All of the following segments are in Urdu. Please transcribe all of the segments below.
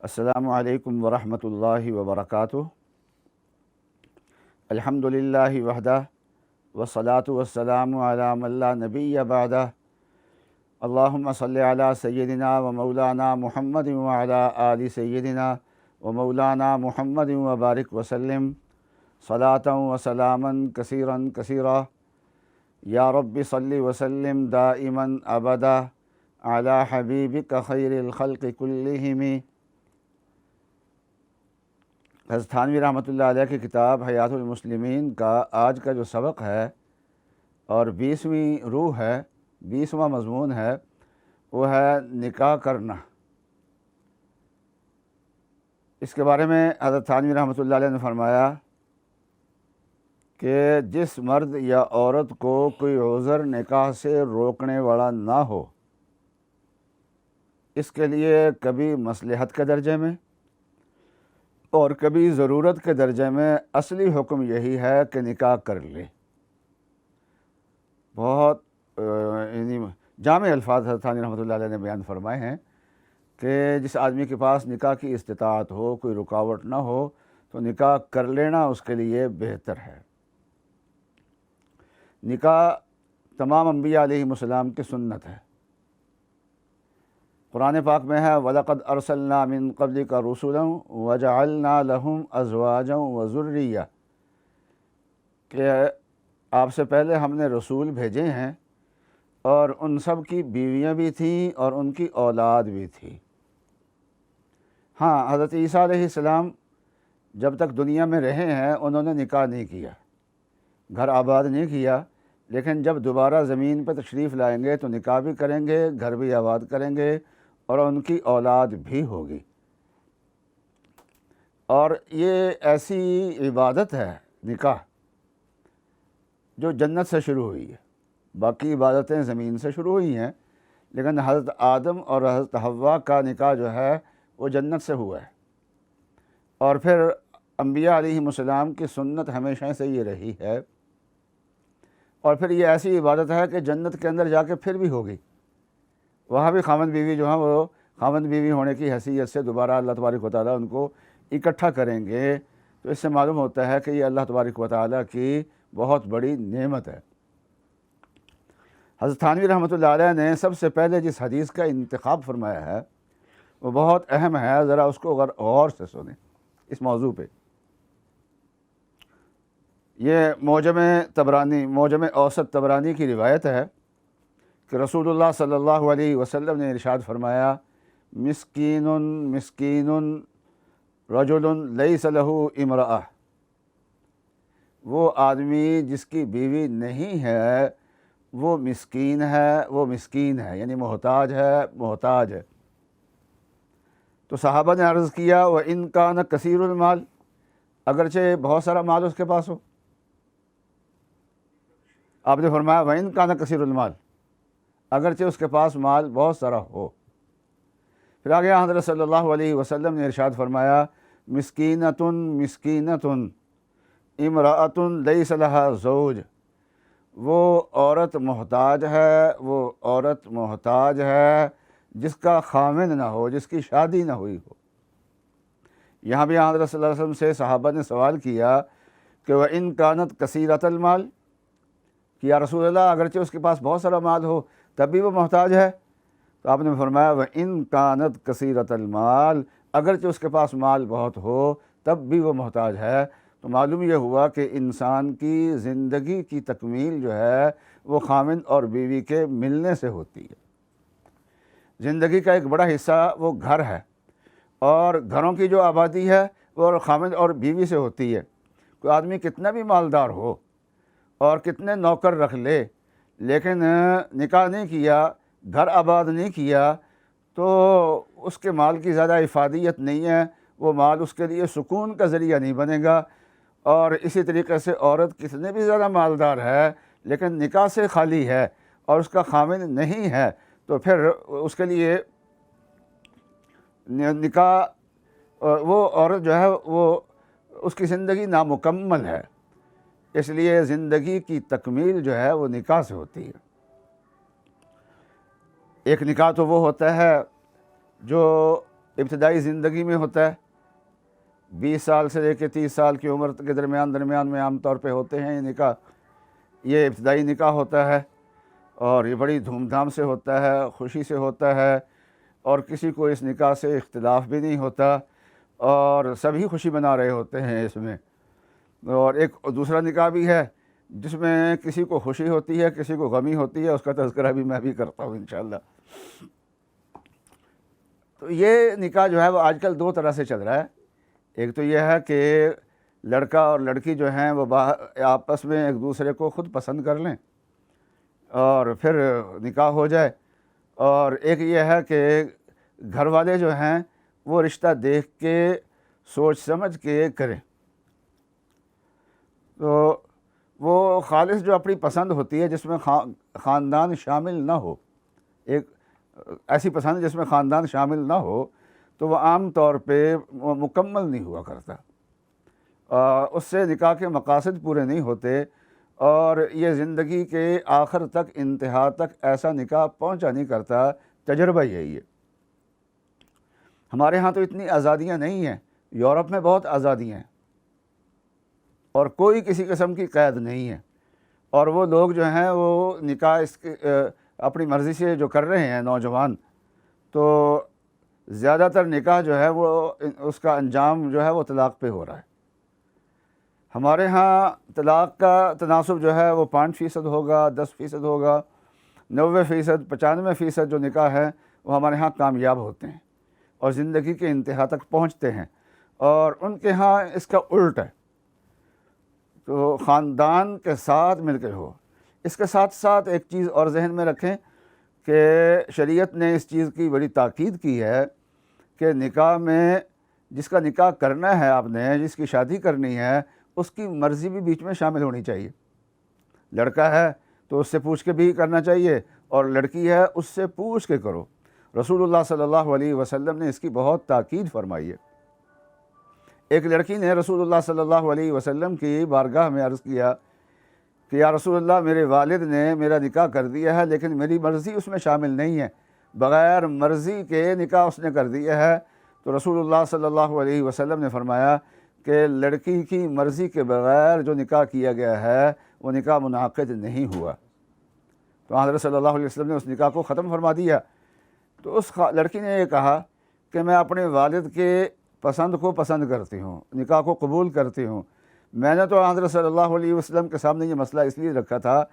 السلام علیکم ورحمۃ اللہ وبرکاتہ۔ الحمد للہ وحدہ والصلاۃ والسلام علی من لا نبی بعدہ۔ اللہم صلی علی سیدنا و مولانا محمد وعلی آل سیدنا و مولانا محمد وبارک وسلم صلاۃ و سلاما کثیرا کثیرا۔ یا رب صلی وسلم دائما ابدا علی حبیبک خیر الخلق کلہم۔ حضرت تھانوی رحمۃ اللہ علیہ کی کتاب حیات المسلمین کا آج کا جو سبق ہے اور 20ویں روح ہے، 20واں مضمون ہے، وہ ہے نکاح کرنا۔ اس کے بارے میں حضرت تھانوی رحمۃ اللہ علیہ نے فرمایا کہ جس مرد یا عورت کو کوئی عذر نکاح سے روکنے والا نہ ہو، اس کے لیے کبھی مصلحت کے درجے میں اور کبھی ضرورت کے درجے میں اصلی حکم یہی ہے کہ نکاح کر لے۔ بہت جامع الفاظ حضرت ثانی رحمۃ اللہ علیہ نے بیان فرمائے ہیں کہ جس آدمی کے پاس نکاح کی استطاعت ہو، کوئی رکاوٹ نہ ہو، تو نکاح کر لینا اس کے لیے بہتر ہے۔ نکاح تمام انبیاء علیہم السلام کی سنت ہے۔ قرآن پاک میں ہے وَلَقَدْ أَرْسَلْنَا مِن قَبْلِكَ رُسُلًا وَجَعَلْنَا لَهُمْ أَزْوَاجًا وَذُرِّيَّةً، کہ آپ سے پہلے ہم نے رسول بھیجے ہیں اور ان سب کی بیویاں بھی تھیں اور ان کی اولاد بھی تھی۔ ہاں، حضرت عیسیٰ علیہ السلام جب تک دنیا میں رہے ہیں انہوں نے نکاح نہیں کیا، گھر آباد نہیں کیا، لیکن جب دوبارہ زمین پہ تشریف لائیں گے تو نکاح بھی کریں گے، گھر بھی آباد کریں گے اور ان کی اولاد بھی ہوگی۔ اور یہ ایسی عبادت ہے نکاح جو جنت سے شروع ہوئی ہے۔ باقی عبادتیں زمین سے شروع ہوئی ہیں، لیکن حضرت آدم اور حضرت حوا کا نکاح جو ہے وہ جنت سے ہوا ہے۔ اور پھر انبیاء علیہم السلام کی سنت ہمیشہ سے یہ رہی ہے، اور پھر یہ ایسی عبادت ہے کہ جنت کے اندر جا کے پھر بھی ہوگی۔ وہاں بھی خاوند بیوی جو ہیں وہ خاوند بیوی ہونے کی حیثیت سے دوبارہ اللہ تبارک و تعالیٰ ان کو اکٹھا کریں گے۔ تو اس سے معلوم ہوتا ہے کہ یہ اللہ تبارک و تعالیٰ کی بہت بڑی نعمت ہے۔ حضرت تھانوی رحمۃ اللہ علیہ نے سب سے پہلے جس حدیث کا انتخاب فرمایا ہے وہ بہت اہم ہے، ذرا اس کو غور سے سنیں اس موضوع پہ۔ یہ معجم اوسط طبرانی کی روایت ہے کہ رسول اللہ صلی اللہ علیہ وسلم نے ارشاد فرمایا مسکین مسکین رجل لیس لہ امرأہ، وہ آدمی جس کی بیوی نہیں ہے وہ مسکین ہے، وہ مسکین ہے یعنی محتاج ہے۔ تو صحابہ نے عرض کیا وَإِن كَانَ كَثِيرُ الْمَالِ، اگرچہ بہت سارا مال اس کے پاس ہو۔ آپ نے فرمایا وَإِن كَانَ كَثِيرُ الْمَالِ، اگرچہ اس کے پاس مال بہت سارا ہو۔ پھر آگے حضرت صلی اللہ علیہ وسلم نے ارشاد فرمایا مسکینۃ مسکینۃ امرأۃ لیس لہا زوج، وہ عورت محتاج ہے جس کا خاوند نہ ہو، جس کی شادی نہ ہوئی ہو۔ یہاں بھی حضرت صلی اللہ علیہ وسلم سے صحابہ نے سوال کیا کہ وَإِن كَانَتْ كَثِيرَةَ الْمَالِ، کہ یا رسول اللہ اگرچہ اس کے پاس بہت سارا مال ہو تب بھی وہ محتاج ہے؟ تو آپ نے فرمایا وَإِن كَانَتْ كَثِيرَةَ الْمَالِ، اگرچہ اس کے پاس مال بہت ہو تب بھی وہ محتاج ہے۔ تو معلوم یہ ہوا کہ انسان کی زندگی کی تکمیل جو ہے وہ خاوند اور بیوی کے ملنے سے ہوتی ہے۔ زندگی کا ایک بڑا حصہ وہ گھر ہے، اور گھروں کی جو آبادی ہے وہ خاوند اور بیوی سے ہوتی ہے۔ کوئی آدمی کتنا بھی مالدار ہو اور کتنے نوکر رکھ لے، لیکن نکاح نہیں کیا، گھر آباد نہیں کیا، تو اس کے مال کی زیادہ افادیت نہیں ہے، وہ مال اس کے لیے سکون کا ذریعہ نہیں بنے گا۔ اور اسی طریقے سے عورت کتنے بھی زیادہ مالدار ہے لیکن نکاح سے خالی ہے اور اس کا خاوند نہیں ہے، تو پھر اس کے لیے نکاح، وہ عورت جو ہے وہ اس کی زندگی نامکمل ہے۔ اس لیے زندگی کی تکمیل جو ہے وہ نکاح سے ہوتی ہے۔ ایک نکاح تو وہ ہوتا ہے جو ابتدائی زندگی میں ہوتا ہے، 20 سال سے لے کے 30 سال کی عمر کے درمیان میں عام طور پہ ہوتے ہیں یہ نکاح. یہ ابتدائی نکاح ہوتا ہے اور یہ بڑی دھوم دھام سے ہوتا ہے، خوشی سے ہوتا ہے، اور کسی کو اس نکاح سے اختلاف بھی نہیں ہوتا اور سبھی خوشی منا رہے ہوتے ہیں اس میں. اور ایک دوسرا نکاح بھی ہے جس میں کسی کو خوشی ہوتی ہے، کسی کو غمی ہوتی ہے، اس کا تذکرہ بھی میں بھی کرتا ہوں انشاءاللہ. تو یہ نکاح جو ہے وہ آج کل 2 طرح سے چل رہا ہے. ایک تو یہ ہے کہ لڑکا اور لڑکی جو ہیں وہ آپس میں ایک دوسرے کو خود پسند کر لیں اور پھر نکاح ہو جائے، اور ایک یہ ہے کہ گھر والے جو ہیں وہ رشتہ دیکھ کے سوچ سمجھ کے کریں. تو وہ خالص جو اپنی پسند ہوتی ہے جس میں خاندان شامل نہ ہو، ایک ایسی پسند جس میں خاندان شامل نہ ہو، تو وہ عام طور پہ مکمل نہیں ہوا کرتا. اس سے نکاح کے مقاصد پورے نہیں ہوتے، اور یہ زندگی کے آخر تک، انتہا تک ایسا نکاح پہنچا نہیں کرتا. تجربہ یہی ہے. ہمارے ہاں تو اتنی آزادیاں نہیں ہیں، یورپ میں بہت آزادیاں ہیں اور کوئی کسی قسم کی قید نہیں ہے، اور وہ لوگ جو ہیں وہ نکاح اپنی مرضی سے جو کر رہے ہیں نوجوان، تو زیادہ تر نکاح جو ہے وہ اس کا انجام جو ہے وہ طلاق پہ ہو رہا ہے. ہمارے ہاں طلاق کا تناسب جو ہے وہ 5% ہوگا، 10% ہوگا، 90%، 95% جو نکاح ہے وہ ہمارے ہاں کامیاب ہوتے ہیں اور زندگی کے انتہا تک پہنچتے ہیں. اور ان کے ہاں اس کا الٹ ہے. تو خاندان کے ساتھ مل کے ہو. اس کے ساتھ ساتھ ایک چیز اور ذہن میں رکھیں کہ شریعت نے اس چیز کی بڑی تاکید کی ہے کہ نکاح میں جس کا نکاح کرنا ہے آپ نے، جس کی شادی کرنی ہے، اس کی مرضی بھی بیچ میں شامل ہونی چاہیے. لڑکا ہے تو اس سے پوچھ کے بھی کرنا چاہیے، اور لڑکی ہے اس سے پوچھ کے کرو. رسول اللہ صلی اللہ علیہ وسلم نے اس کی بہت تاکید فرمائی ہے. ایک لڑکی نے رسول اللہ صلی اللہ علیہ وسلم کی بارگاہ میں عرض کیا کہ یا رسول اللہ، میرے والد نے میرا نکاح کر دیا ہے لیکن میری مرضی اس میں شامل نہیں ہے، بغیر مرضی کے نکاح اس نے کر دیا ہے. تو رسول اللہ صلی اللہ علیہ وسلم نے فرمایا کہ لڑکی کی مرضی کے بغیر جو نکاح کیا گیا ہے وہ نکاح منعقد نہیں ہوا. تو حضرت صلی اللہ علیہ وسلم نے اس نکاح کو ختم فرما دیا. تو اس لڑکی نے یہ کہا کہ میں اپنے والد کے پسند کو پسند کرتی ہوں، نکاح کو قبول کرتی ہوں. میں نے تو حضرت صلی اللہ علیہ وسلم کے سامنے یہ مسئلہ اس لیے رکھا تھا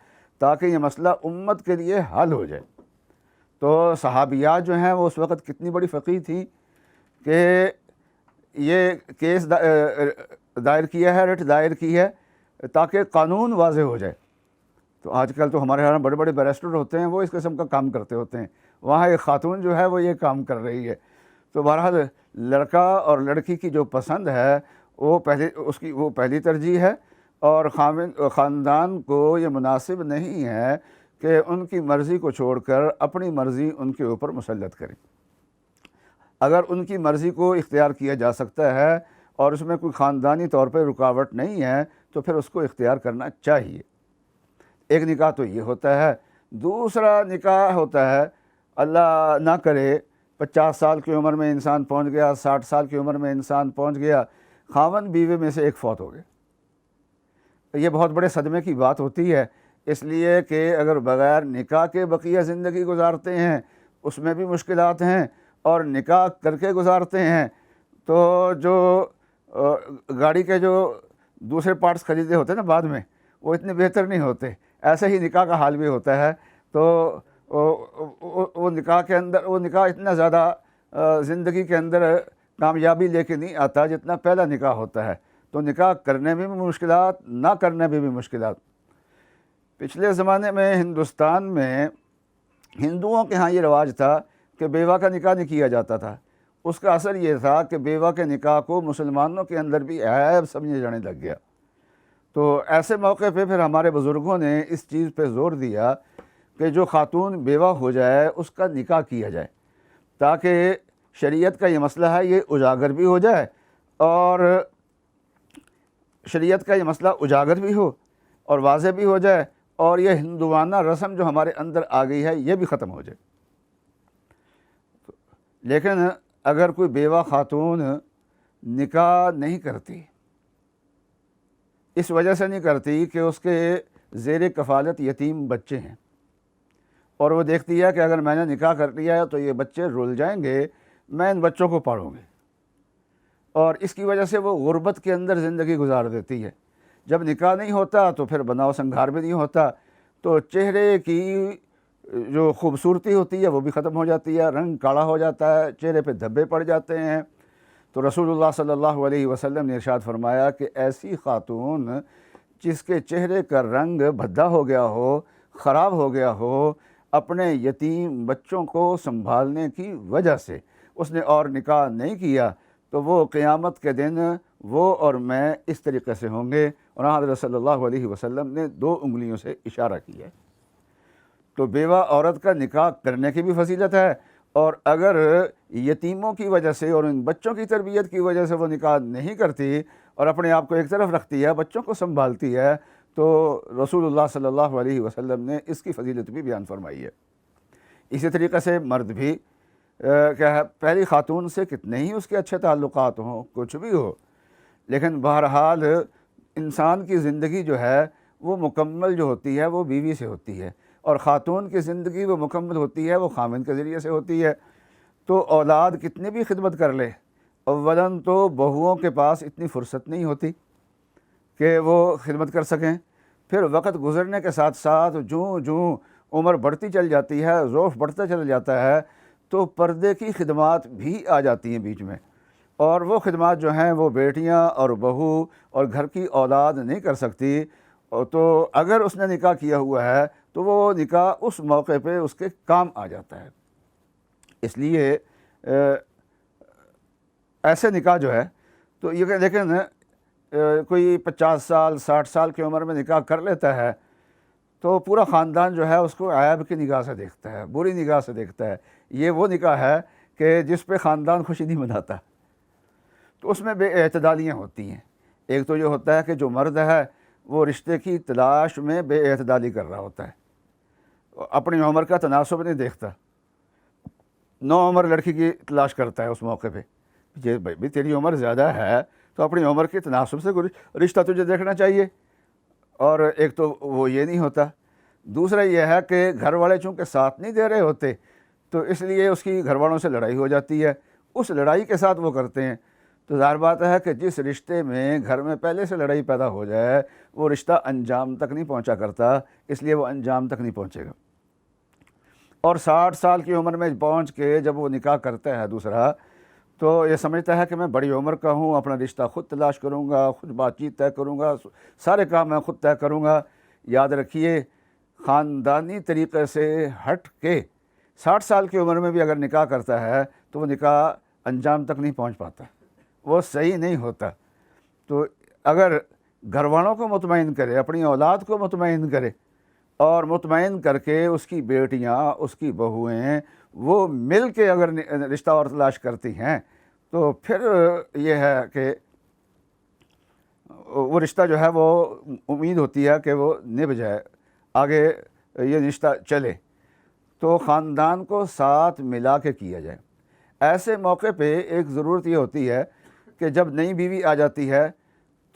تاکہ یہ مسئلہ امت کے لیے حل ہو جائے. تو صحابیات جو ہیں وہ اس وقت کتنی بڑی فقیہ تھیں کہ یہ کیس دائر کیا ہے، رٹ دائر کی ہے تاکہ قانون واضح ہو جائے. تو آج کل تو ہمارے یہاں بڑے بڑے بیرسٹر ہوتے ہیں، وہ اس قسم کا کام کرتے ہوتے ہیں. وہاں ایک خاتون جو ہے وہ یہ کام کر رہی ہے. تو بہرحال لڑکا اور لڑکی کی جو پسند ہے وہ پہلی ترجیح ہے، اور خاندان کو یہ مناسب نہیں ہے کہ ان کی مرضی کو چھوڑ کر اپنی مرضی ان کے اوپر مسلط کریں. اگر ان کی مرضی کو اختیار کیا جا سکتا ہے اور اس میں کوئی خاندانی طور پہ رکاوٹ نہیں ہے تو پھر اس کو اختیار کرنا چاہیے. ایک نکاح تو یہ ہوتا ہے. دوسرا نکاح ہوتا ہے، اللہ نہ کرے 50 سال کی عمر میں انسان پہنچ گیا، 60 سال کی عمر میں انسان پہنچ گیا، خاوند بیوی میں سے ایک فوت ہو گیا. یہ بہت بڑے صدمے کی بات ہوتی ہے، اس لیے کہ اگر بغیر نکاح کے بقیہ زندگی گزارتے ہیں اس میں بھی مشکلات ہیں، اور نکاح کر کے گزارتے ہیں تو جو گاڑی کے جو دوسرے پارٹس خریدے ہوتے ہیں نا بعد میں، وہ اتنے بہتر نہیں ہوتے. ایسے ہی نکاح کا حال بھی ہوتا ہے. تو وہ نکاح اتنا زیادہ زندگی کے اندر کامیابی لے کے نہیں آتا جتنا پہلا نکاح ہوتا ہے. تو نکاح کرنے میں بھی مشکلات، نہ کرنے میں بھی مشکلات. پچھلے زمانے میں ہندوستان میں ہندوؤں کے ہاں یہ رواج تھا کہ بیوہ کا نکاح نہیں کیا جاتا تھا. اس کا اثر یہ تھا کہ بیوہ کے نکاح کو مسلمانوں کے اندر بھی عیب سمجھے جانے لگ گیا. تو ایسے موقع پہ پھر ہمارے بزرگوں نے اس چیز پہ زور دیا کہ جو خاتون بیوہ ہو جائے اس کا نکاح کیا جائے، تاکہ شریعت کا یہ مسئلہ ہے یہ اجاگر بھی ہو جائے، اور شریعت کا یہ مسئلہ اجاگر بھی ہو اور واضح بھی ہو جائے، اور یہ ہندوانہ رسم جو ہمارے اندر آ گئی ہے یہ بھی ختم ہو جائے. لیکن اگر کوئی بیوہ خاتون نکاح نہیں کرتی، اس وجہ سے نہیں کرتی کہ اس کے زیر کفالت یتیم بچے ہیں، اور وہ دیکھتی ہے کہ اگر میں نے نکاح کر لیا تو یہ بچے رول جائیں گے، میں ان بچوں کو پالوں گی، اور اس کی وجہ سے وہ غربت کے اندر زندگی گزار دیتی ہے۔ جب نکاح نہیں ہوتا تو پھر بناؤ سنگھار بھی نہیں ہوتا، تو چہرے کی جو خوبصورتی ہوتی ہے وہ بھی ختم ہو جاتی ہے، رنگ کالا ہو جاتا ہے، چہرے پہ دھبے پڑ جاتے ہیں۔ تو رسول اللہ صلی اللہ علیہ وسلم نے ارشاد فرمایا کہ ایسی خاتون جس کے چہرے کا رنگ بھدا ہو گیا ہو، خراب ہو گیا ہو، اپنے یتیم بچوں کو سنبھالنے کی وجہ سے اس نے اور نکاح نہیں کیا، تو وہ قیامت کے دن وہ اور میں اس طریقے سے ہوں گے۔ اور حضرت صلی اللہ علیہ وسلم نے 2 انگلیوں سے اشارہ کیا ہے۔ تو بیوہ عورت کا نکاح کرنے کی بھی فضیلت ہے، اور اگر یتیموں کی وجہ سے اور ان بچوں کی تربیت کی وجہ سے وہ نکاح نہیں کرتی اور اپنے آپ کو ایک طرف رکھتی ہے، بچوں کو سنبھالتی ہے، تو رسول اللہ صلی اللہ علیہ وسلم نے اس کی فضیلت بھی بیان فرمائی ہے۔ اسی طریقے سے مرد بھی کیا ہے، پہلی خاتون سے کتنے ہی اس کے اچھے تعلقات ہوں، کچھ بھی ہو، لیکن بہرحال انسان کی زندگی جو ہے وہ مکمل جو ہوتی ہے وہ بیوی سے ہوتی ہے، اور خاتون کی زندگی وہ مکمل ہوتی ہے وہ خامند کے ذریعے سے ہوتی ہے۔ تو اولاد کتنی بھی خدمت کر لے، اولاً تو بہوؤں کے پاس اتنی فرصت نہیں ہوتی کہ وہ خدمت کر سکیں، پھر وقت گزرنے کے ساتھ ساتھ جوں جوں عمر بڑھتی چل جاتی ہے، ذوق بڑھتا چل جاتا ہے، تو پردے کی خدمات بھی آ جاتی ہیں بیچ میں، اور وہ خدمات جو ہیں وہ بیٹیاں اور بہو اور گھر کی اولاد نہیں کر سکتی۔ تو اگر اس نے نکاح کیا ہوا ہے تو وہ نکاح اس موقع پہ اس کے کام آ جاتا ہے۔ اس لیے ایسے نکاح جو ہے تو یہ لیکن کوئی 50 سال 60 سال کی عمر میں نکاح کر لیتا ہے تو پورا خاندان جو ہے اس کو عیب کی نگاہ سے دیکھتا ہے، بری نگاہ سے دیکھتا ہے۔ یہ وہ نکاح ہے کہ جس پہ خاندان خوشی نہیں مناتا، تو اس میں بے اعتدالیاں ہوتی ہیں۔ ایک تو یہ ہوتا ہے کہ جو مرد ہے وہ رشتے کی تلاش میں بے اعتدالی کر رہا ہوتا ہے، اپنی عمر کا تناسب نہیں دیکھتا، نوعمر لڑکی کی تلاش کرتا ہے اس موقع پہ، یہ بھائی تیری عمر زیادہ ہے تو اپنی عمر کے تناسب سے کوئی رشتہ تجھے دیکھنا چاہیے، اور ایک تو وہ یہ نہیں ہوتا۔ دوسرا یہ ہے کہ گھر والے چونکہ ساتھ نہیں دے رہے ہوتے تو اس لیے اس کی گھر والوں سے لڑائی ہو جاتی ہے، اس لڑائی کے ساتھ وہ کرتے ہیں۔ تو ظاہر بات ہے کہ جس رشتے میں گھر میں پہلے سے لڑائی پیدا ہو جائے وہ رشتہ انجام تک نہیں پہنچا کرتا، اس لیے وہ انجام تک نہیں پہنچے گا۔ اور 60 سال کی عمر میں پہنچ کے جب وہ نکاح کرتا ہے دوسرا، تو یہ سمجھتا ہے کہ میں بڑی عمر کا ہوں، اپنا رشتہ خود تلاش کروں گا، خود بات چیت طے کروں گا، سارے کام میں خود طے کروں گا۔ یاد رکھیے، خاندانی طریقے سے ہٹ کے 60 سال کی عمر میں بھی اگر نکاح کرتا ہے تو وہ نکاح انجام تک نہیں پہنچ پاتا، وہ صحیح نہیں ہوتا۔ تو اگر گھر والوں کو مطمئن کرے، اپنی اولاد کو مطمئن کرے، اور مطمئن کر کے اس کی بیٹیاں، اس کی بہویں وہ مل کے اگر رشتہ اور تلاش کرتی ہیں تو پھر یہ ہے کہ وہ رشتہ جو ہے وہ امید ہوتی ہے کہ وہ نبھ جائے، آگے یہ رشتہ چلے، تو خاندان کو ساتھ ملا کے کیا جائے۔ ایسے موقع پہ ایک ضرورت یہ ہوتی ہے کہ جب نئی بیوی آ جاتی ہے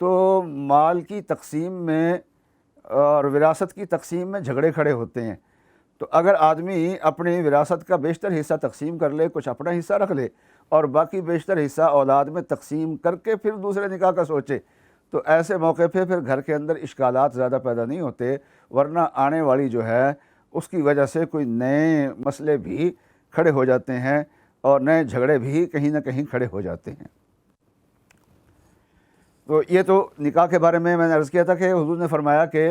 تو مال کی تقسیم میں اور وراثت کی تقسیم میں جھگڑے کھڑے ہوتے ہیں۔ تو اگر آدمی اپنی وراثت کا بیشتر حصہ تقسیم کر لے، کچھ اپنا حصہ رکھ لے، اور باقی بیشتر حصہ اولاد میں تقسیم کر کے پھر دوسرے نکاح کا سوچے، تو ایسے موقع پہ پھر گھر کے اندر اشکالات زیادہ پیدا نہیں ہوتے، ورنہ آنے والی جو ہے اس کی وجہ سے کوئی نئے مسئلے بھی کھڑے ہو جاتے ہیں اور نئے جھگڑے بھی کہیں نہ کہیں کھڑے ہو جاتے ہیں۔ تو یہ تو نکاح کے بارے میں نے عرض کیا تھا کہ حضور نے فرمایا کہ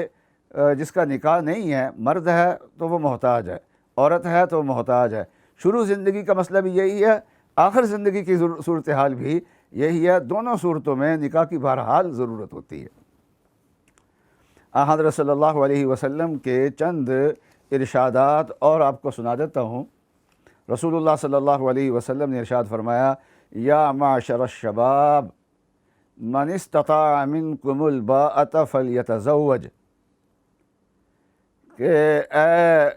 جس کا نکاح نہیں ہے، مرد ہے تو وہ محتاج ہے، عورت ہے تو وہ محتاج ہے۔ شروع زندگی کا مسئلہ بھی یہی ہے، آخر زندگی کی صورتحال بھی یہی ہے، دونوں صورتوں میں نکاح کی بہرحال ضرورت ہوتی ہے۔ حضرت صلی اللہ علیہ وسلم کے چند ارشادات اور آپ کو سنا دیتا ہوں۔ رسول اللہ صلی اللہ علیہ وسلم نے ارشاد فرمایا، یا معشر الشباب من استطاع منکم الباءۃ فلیتزوج، کہ اے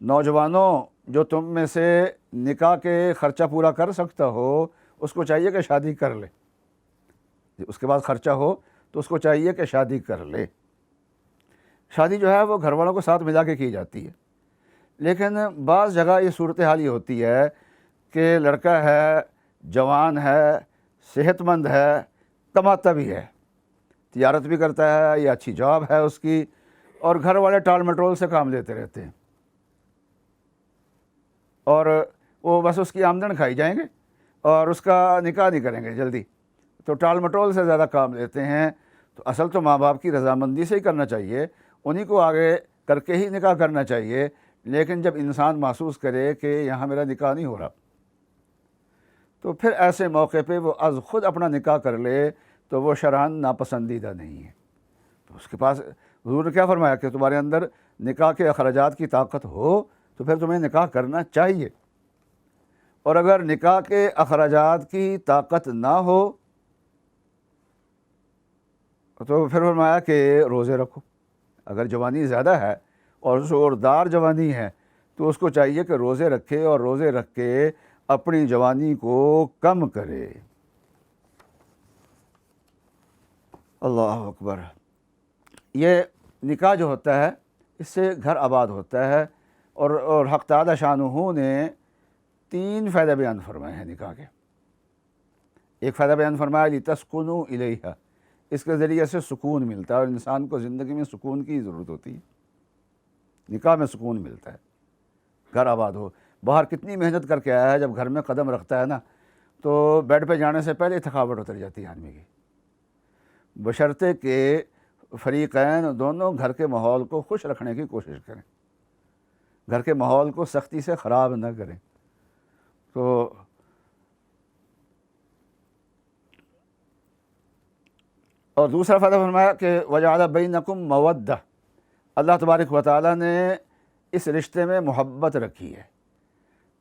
نوجوانوں، جو تم میں سے نکاح کے خرچہ پورا کر سکتا ہو اس کو چاہیے کہ شادی کر لے، اس کے بعد خرچہ ہو تو اس کو چاہیے کہ شادی کر لے۔ شادی جو ہے وہ گھر والوں کو ساتھ ملا کے کی جاتی ہے، لیکن بعض جگہ یہ صورتحال یہ ہوتی ہے کہ لڑکا ہے، جوان ہے، صحت مند ہے، کماتا بھی ہے، تجارت بھی کرتا ہے یا اچھی جاب ہے اس کی، اور گھر والے ٹال مٹول سے کام لیتے رہتے ہیں، اور وہ بس اس کی آمدن کھائی جائیں گے اور اس کا نکاح نہیں کریں گے جلدی، تو ٹال مٹول سے زیادہ کام لیتے ہیں۔ تو اصل تو ماں باپ کی رضامندی سے ہی کرنا چاہیے، انہی کو آگے کر کے ہی نکاح کرنا چاہیے، لیکن جب انسان محسوس کرے کہ یہاں میرا نکاح نہیں ہو رہا تو پھر ایسے موقع پہ وہ از خود اپنا نکاح کر لے تو وہ شرعاً ناپسندیدہ نہیں ہے۔ تو اس کے پاس حضور نے کیا فرمایا کہ تمہارے اندر نکاح کے اخراجات کی طاقت ہو تو پھر تمہیں نکاح کرنا چاہیے، اور اگر نکاح کے اخراجات کی طاقت نہ ہو تو پھر فرمایا کہ روزے رکھو۔ اگر جوانی زیادہ ہے اور زوردار جوانی ہے تو اس کو چاہیے کہ روزے رکھے، اور روزے رکھ کے اپنی جوانی کو کم کرے۔ اللہ اکبر۔ یہ نکاح جو ہوتا ہے اس سے گھر آباد ہوتا ہے، اور حق تعالی شانہ نے 3 فائدہ بیان فرمائے ہیں نکاح کے۔ ایک فائدہ بیان فرمایا لِتَسْكُنُوا إِلَيْهَا، اس کے ذریعے سے سکون ملتا ہے، اور انسان کو زندگی میں سکون کی ضرورت ہوتی ہے، نکاح میں سکون ملتا ہے، گھر آباد ہو۔ باہر کتنی محنت کر کے آیا ہے، جب گھر میں قدم رکھتا ہے نا تو بیڈ پہ جانے سے پہلے تھکاوٹ اتر جاتی ہے آدمی کی، بشرطے کہ فریقین دونوں گھر کے ماحول کو خوش رکھنے کی کوشش کریں، گھر کے ماحول کو سختی سے خراب نہ کریں۔ تو اور دوسرا فائدہ فرمایا کہ وَجَعَلَ بَيْنَكُمْ مَوَدَّةً، اللہ تبارک و تعالیٰ نے اس رشتے میں محبت رکھی ہے۔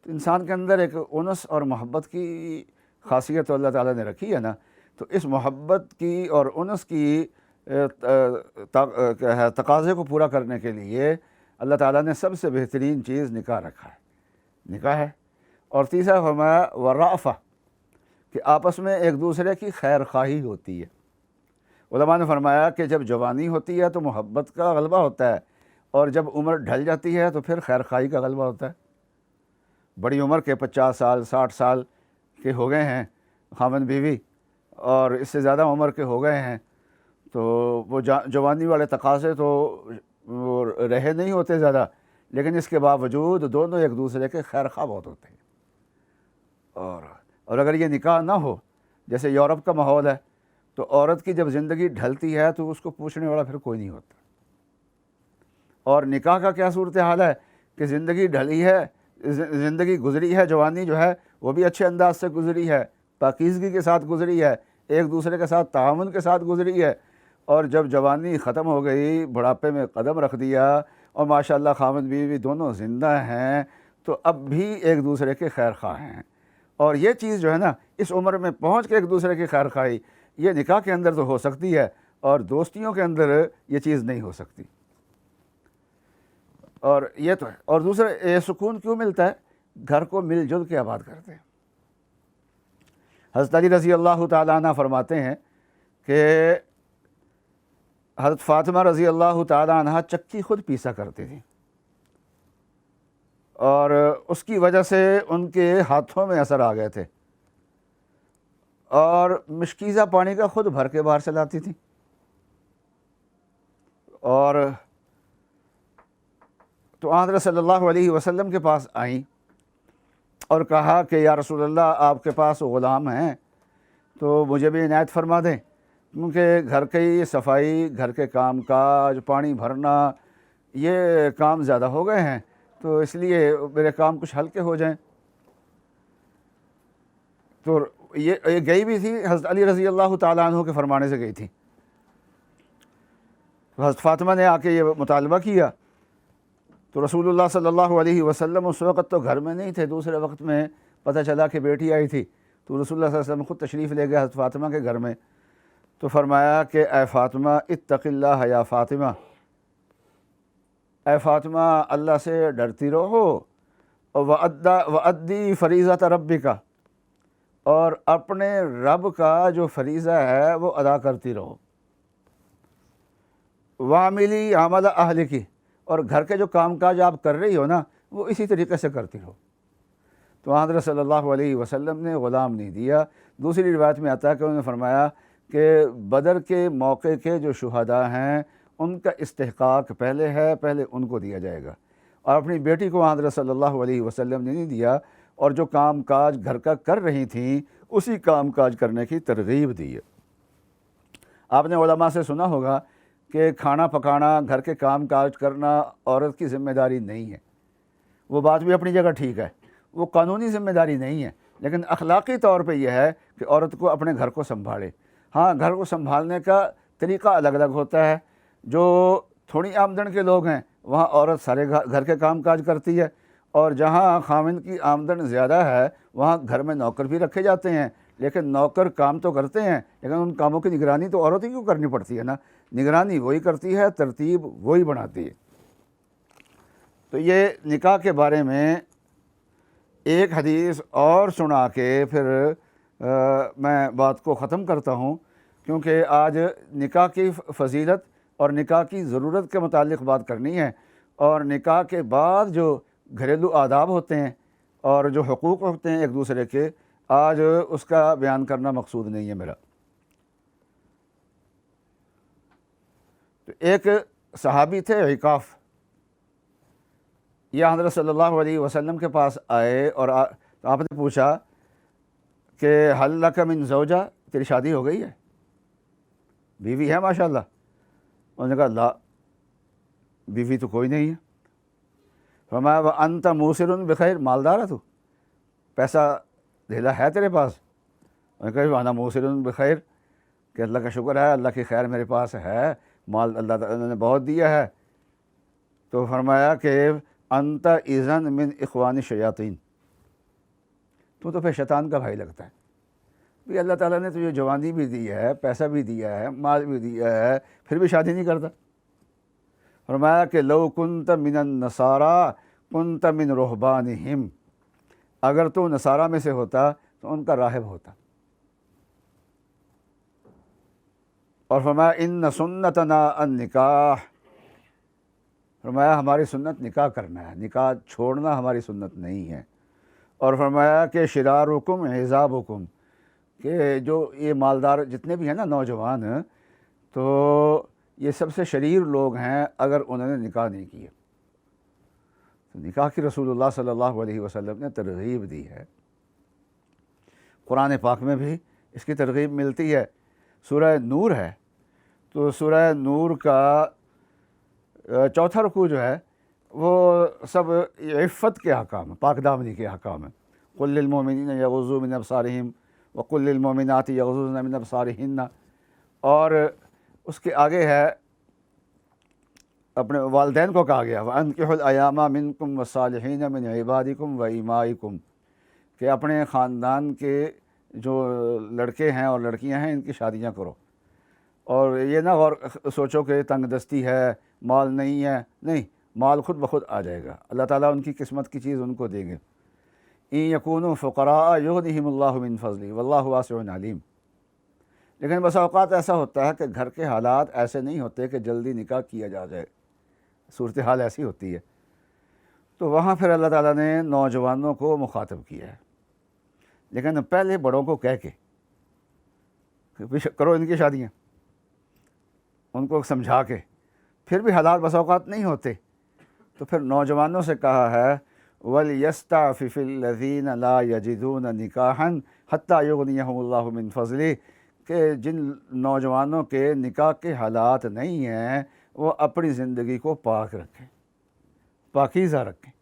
تو انسان کے اندر ایک انس اور محبت کی خاصیت اللہ تعالیٰ نے رکھی ہے نا، تو اس محبت کی اور انس کی تقاضے کو پورا کرنے کے لیے اللہ تعالیٰ نے سب سے بہترین چیز نکاح رکھا ہے، نکاح ہے۔ اور تیسرا فرمایا ورافہ، کہ آپس میں ایک دوسرے کی خیر خواہی ہوتی ہے۔ علماء نے فرمایا کہ جب جوانی ہوتی ہے تو محبت کا غلبہ ہوتا ہے، اور جب عمر ڈھل جاتی ہے تو پھر خیر خواہی کا غلبہ ہوتا ہے۔ بڑی عمر کے 50 سال 60 سال کے ہو گئے ہیں خاوند بیوی، اور اس سے زیادہ عمر کے ہو گئے ہیں، تو وہ جوانی والے تقاضے تو وہ رہے نہیں ہوتے زیادہ، لیکن اس کے باوجود دونوں ایک دوسرے کے خیر خواہ بہت ہوتے ہیں۔ اور اگر یہ نکاح نہ ہو، جیسے یورپ کا ماحول ہے، تو عورت کی جب زندگی ڈھلتی ہے تو اس کو پوچھنے والا پھر کوئی نہیں ہوتا۔ اور نکاح کا کیا صورتحال ہے کہ زندگی ڈھلی ہے، زندگی گزری ہے، جوانی جو ہے وہ بھی اچھے انداز سے گزری ہے، پاکیزگی کے ساتھ گزری ہے، ایک دوسرے کے ساتھ تعاون کے ساتھ گزری ہے، اور جب جوانی ختم ہو گئی، بڑھاپے میں قدم رکھ دیا، اور ماشاءاللہ خاوند بیوی دونوں زندہ ہیں، تو اب بھی ایک دوسرے کے خیر خواہ ہیں۔ اور یہ چیز جو ہے نا، اس عمر میں پہنچ کے ایک دوسرے کی خیر خواہی، یہ نکاح کے اندر تو ہو سکتی ہے، اور دوستیوں کے اندر یہ چیز نہیں ہو سکتی۔ اور یہ تو ہے۔ اور دوسرا، یہ سکون کیوں ملتا ہے؟ گھر کو مل جل کے آباد کرتے ہیں۔ حضرت علی رضی اللہ تعالیٰ عنہ فرماتے ہیں کہ حضرت فاطمہ رضی اللہ تعالیٰ عنہ چکی خود پیسا کرتی تھی، اور اس کی وجہ سے ان کے ہاتھوں میں اثر آ گئے تھے، اور مشکیزہ پانی کا خود بھر کے باہر سے لاتی تھی، اور تو حضرت صلی اللہ علیہ وسلم کے پاس آئیں اور کہا کہ یا رسول اللہ، آپ کے پاس غلام ہیں تو مجھے بھی عنایت فرما دیں، کیونکہ گھر کی صفائی، گھر کے کام کاج، پانی بھرنا، یہ کام زیادہ ہو گئے ہیں، تو اس لیے میرے کام کچھ ہلکے ہو جائیں۔ تو یہ گئی بھی تھی، حضرت علی رضی اللہ تعالیٰ عنہ کے فرمانے سے گئی تھی۔ حضرت فاطمہ نے آ کے یہ مطالبہ کیا، تو رسول اللہ صلی اللہ علیہ وسلم اس وقت تو گھر میں نہیں تھے، دوسرے وقت میں پتہ چلا کہ بیٹی آئی تھی، تو رسول اللہ صلی اللہ علیہ وسلم خود تشریف لے گئے حضرت فاطمہ کے گھر میں، تو فرمایا کہ اے فاطمہ اتق اللہ یا فاطمہ، اے فاطمہ اللہ سے ڈرتی رہو، وَأَدِّي فَرِیضَۃَ رَبِّکَ، اور اپنے رب کا جو فریضہ ہے وہ ادا کرتی رہو۔ وَاعْمِلِی عَمَلَ أَہْلِکِ، اور گھر کے جو کام کاج آپ کر رہی ہو نا وہ اسی طریقے سے کرتی رہو۔ تو حضرت صلی اللہ علیہ وسلم نے غلام نہیں دیا۔ دوسری روایت میں آتا ہے کہ انہوں نے فرمایا کہ بدر کے موقع کے جو شہداء ہیں ان کا استحقاق پہلے ہے، پہلے ان کو دیا جائے گا، اور اپنی بیٹی کو حضرت صلی اللہ علیہ وسلم نے نہیں دیا، اور جو کام کاج گھر کا کر رہی تھیں اسی کام کاج کرنے کی ترغیب دی ہے۔ آپ نے علماء سے سنا ہوگا کہ کھانا پکانا، گھر کے کام کاج کرنا عورت کی ذمہ داری نہیں ہے۔ وہ بات بھی اپنی جگہ ٹھیک ہے، وہ قانونی ذمہ داری نہیں ہے، لیکن اخلاقی طور پہ یہ ہے کہ عورت کو اپنے گھر کو سنبھالے۔ ہاں، گھر کو سنبھالنے کا طریقہ الگ الگ ہوتا ہے۔ جو تھوڑی آمدن کے لوگ ہیں وہاں عورت سارے گھر کے کام کاج کرتی ہے، اور جہاں خاوند کی آمدن زیادہ ہے وہاں گھر میں نوکر بھی رکھے جاتے ہیں، لیکن نوکر کام تو کرتے ہیں لیکن ان کاموں کی نگرانی تو عورت ہی کیوں کرنی پڑتی ہے نا، نگرانی وہی کرتی ہے، ترتیب وہی بناتی ہے۔ تو یہ نکاح کے بارے میں ایک حدیث اور سنا کے پھر میں بات کو ختم کرتا ہوں، کیونکہ آج نکاح کی فضیلت اور نکاح کی ضرورت کے متعلق بات کرنی ہے، اور نکاح کے بعد جو گھریلو آداب ہوتے ہیں اور جو حقوق ہوتے ہیں ایک دوسرے کے، آج اس کا بیان کرنا مقصود نہیں ہے میرا۔ تو ایک صحابی تھے عکاف، یہ حضرت صلی اللہ علیہ وسلم کے پاس آئے اور آپ نے پوچھا کہ حل لک من زوجہ، تیری شادی ہو گئی ہے، بیوی ہے ماشاءاللہ؟ انہوں نے کہا لا، بیوی تو کوئی نہیں ہے۔ فرمایا وانت موسر بخیر، مالدار ہے تو، پیسہ دھیلا ہے تیرے پاس؟ انہوں نے کہا وانا موسر بخیر، کہ اللہ کا شکر ہے، اللہ کی خیر میرے پاس ہے، مال اللہ تعالیٰ نے بہت دیا ہے۔ تو فرمایا کہ انت اذن من اخوان الشیاطین، تو پھر شیطان کا بھائی لگتا ہے۔ بھی اللہ تعالیٰ نے تجھے جوانی بھی دی ہے، پیسہ بھی دیا ہے، مال بھی دیا ہے، پھر بھی شادی نہیں کرتا۔ فرمایا کہ لو کنت من النصارى کنت من رہبانہم، اگر تو نصارہ میں سے ہوتا تو ان کا راہب ہوتا۔ اور فرمایا ان سنتنا النکاح، فرمایا ہماری سنت نکاح کرنا ہے، نکاح چھوڑنا ہماری سنت نہیں ہے۔ اور فرمایا کہ شرارکم حزابکم، کہ جو یہ مالدار جتنے بھی ہیں نا نوجوان، تو یہ سب سے شریر لوگ ہیں اگر انہوں نے نکاح نہیں کیا۔ تو نکاح کی رسول اللہ صلی اللہ علیہ وسلم نے ترغیب دی ہے، قرآن پاک میں بھی اس کی ترغیب ملتی ہے۔ سورہ نور ہے، تو سورہ نور کا چوتھا رکوع جو ہے وہ سب عفت کے احکام، پاک دامنی کے احکام ہیں۔ قل للمؤمنین یغضوا من ابصارہم وقل للمؤمنات یغضضن من ابصارہن، اور اس کے آگے ہے اپنے والدین کو کہا گیا وَأَنكِحُوا الْأَيَامَ مِنكُمْ وَالصَّالِحِينَ مِنْ عِبَادِكُمْ وَإِمَائِكُمْ، کہ اپنے خاندان کے جو لڑکے ہیں اور لڑکیاں ہیں ان کی شادیاں کرو، اور یہ نہ غور سوچو کہ تنگ دستی ہے، مال نہیں ہے، نہیں، مال خود بخود آ جائے گا، اللہ تعالیٰ ان کی قسمت کی چیز ان کو دیں گے۔ إِن يَكُونُوا فُقَرَاءَ يُغْنِهِمُ اللَّهُ مِنْ فَضْلِهِ وَاللَّهُ وَاسِعٌ عَلِيمٌ۔ لیکن بس اوقات ایسا ہوتا ہے کہ گھر کے حالات ایسے نہیں ہوتے کہ جلدی نکاح کیا جائے، صورتحال ایسی ہوتی ہے، تو وہاں پھر اللہ تعالیٰ نے نوجوانوں کو مخاطب کیا ہے، لیکن پہلے بڑوں کو کہہ کے کہ کرو ان کی شادیاں، ان کو سمجھا کے، پھر بھی حالات بس اوقات نہیں ہوتے، تو پھر نوجوانوں سے کہا ہے وَلْيَسْتَعْفِفِ الَّذِينَ لَا يَجِدُونَ نِكَاحًا حَتَّى يُغْنِيَهُمُ اللَّهُ مِنْ فَضْلِهِ، کہ جن نوجوانوں کے نکاح کے حالات نہیں ہیں وہ اپنی زندگی کو پاک رکھیں، پاکیزہ رکھیں۔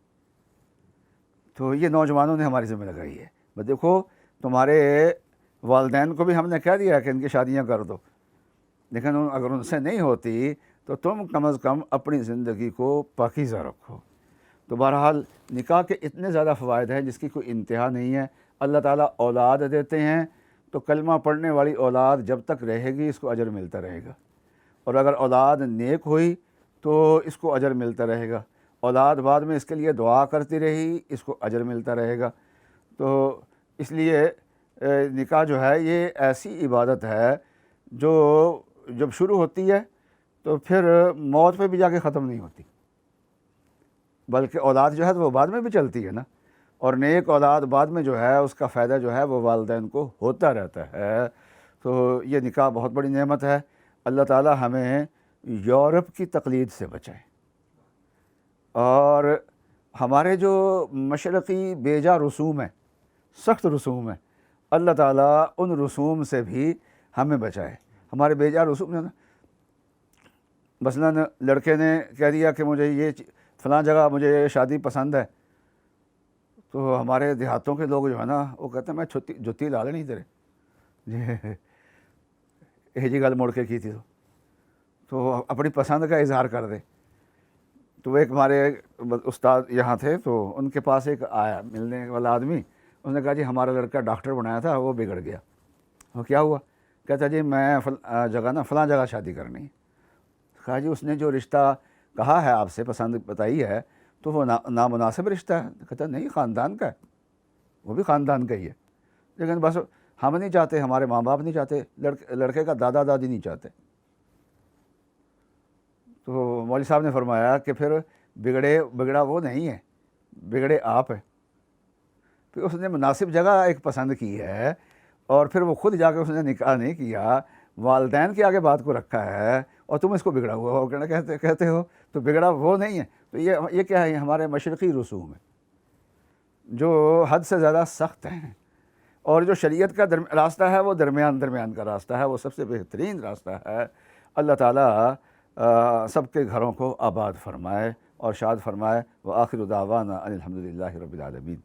تو یہ نوجوانوں نے ہماری ذمہ لگائی ہے، بس دیکھو تمہارے والدین کو بھی ہم نے کہہ دیا ہے کہ ان کی شادیاں کر دو، لیکن اگر ان سے نہیں ہوتی تو تم کم از کم اپنی زندگی کو پاکیزہ رکھو۔ تو بہرحال نکاح کے اتنے زیادہ فوائد ہیں جس کی کوئی انتہا نہیں ہے۔ اللہ تعالیٰ اولاد دیتے ہیں تو کلمہ پڑھنے والی اولاد جب تک رہے گی اس کو اجر ملتا رہے گا، اور اگر اولاد نیک ہوئی تو اس کو اجر ملتا رہے گا، اولاد بعد میں اس کے لیے دعا کرتی رہی، اس کو اجر ملتا رہے گا۔ تو اس لیے نکاح جو ہے یہ ایسی عبادت ہے جو جب شروع ہوتی ہے تو پھر موت پہ بھی جا کے ختم نہیں ہوتی، بلکہ اولاد جو ہے تو وہ بعد میں بھی چلتی ہے نا، اور نیک اولاد بعد میں جو ہے اس کا فائدہ جو ہے وہ والدین کو ہوتا رہتا ہے۔ تو یہ نکاح بہت بڑی نعمت ہے۔ اللہ تعالی ہمیں یورپ کی تقلید سے بچائے، اور ہمارے جو مشرقی بیجا رسوم ہیں، سخت رسوم ہیں، اللہ تعالیٰ ان رسوم سے بھی ہمیں بچائے۔ ہمارے بیجا رسوم نا، مثلاً لڑکے نے کہہ دیا کہ مجھے یہ فلاں جگہ مجھے یہ شادی پسند ہے، تو ہمارے دیہاتوں کے لوگ جو ہے نا وہ کہتے ہیں میں جتی لا لینی تیرے جی یہ جی گل مڑ کے کی تھی تو اپنی پسند کا اظہار کر دے۔ تو ایک ہمارے استاد یہاں تھے، تو ان کے پاس ایک آیا ملنے والا آدمی، اس نے کہا جی ہمارا لڑکا ڈاکٹر بنایا تھا وہ بگڑ گیا۔ وہ کیا ہوا؟ کہتا جی میں فلاں جگہ شادی کرنی ہے۔ کہا جی اس نے جو رشتہ کہا ہے آپ سے پسند بتائی ہے تو وہ نامناسب رشتہ ہے۔ کہتا نہیں، خاندان کا ہے، وہ بھی خاندان کا ہی ہے، لیکن بس ہم نہیں چاہتے، ہمارے ماں باپ نہیں چاہتے، لڑکے کا دادا دادی نہیں چاہتے۔ تو مولوی صاحب نے فرمایا کہ پھر بگڑا وہ نہیں ہے، بگڑے آپ ہیں۔ پھر اس نے مناسب جگہ ایک پسند کی ہے، اور پھر وہ خود جا کے اس نے نکاح نہیں کیا، والدین کے آگے بات کو رکھا ہے، اور تم اس کو بگڑا ہوا ہو کہتے ہو، تو بگڑا وہ نہیں ہے۔ تو یہ کیا ہے؟ یہ ہمارے مشرقی رسوم ہیں جو حد سے زیادہ سخت ہیں، اور جو شریعت کا راستہ ہے وہ درمیان کا راستہ ہے، وہ سب سے بہترین راستہ ہے۔ اللہ تعالیٰ سب کے گھروں کو آباد فرمائے اور شاد فرمائے۔ وآخر دعوانا ان الحمد للہ رب العالمین۔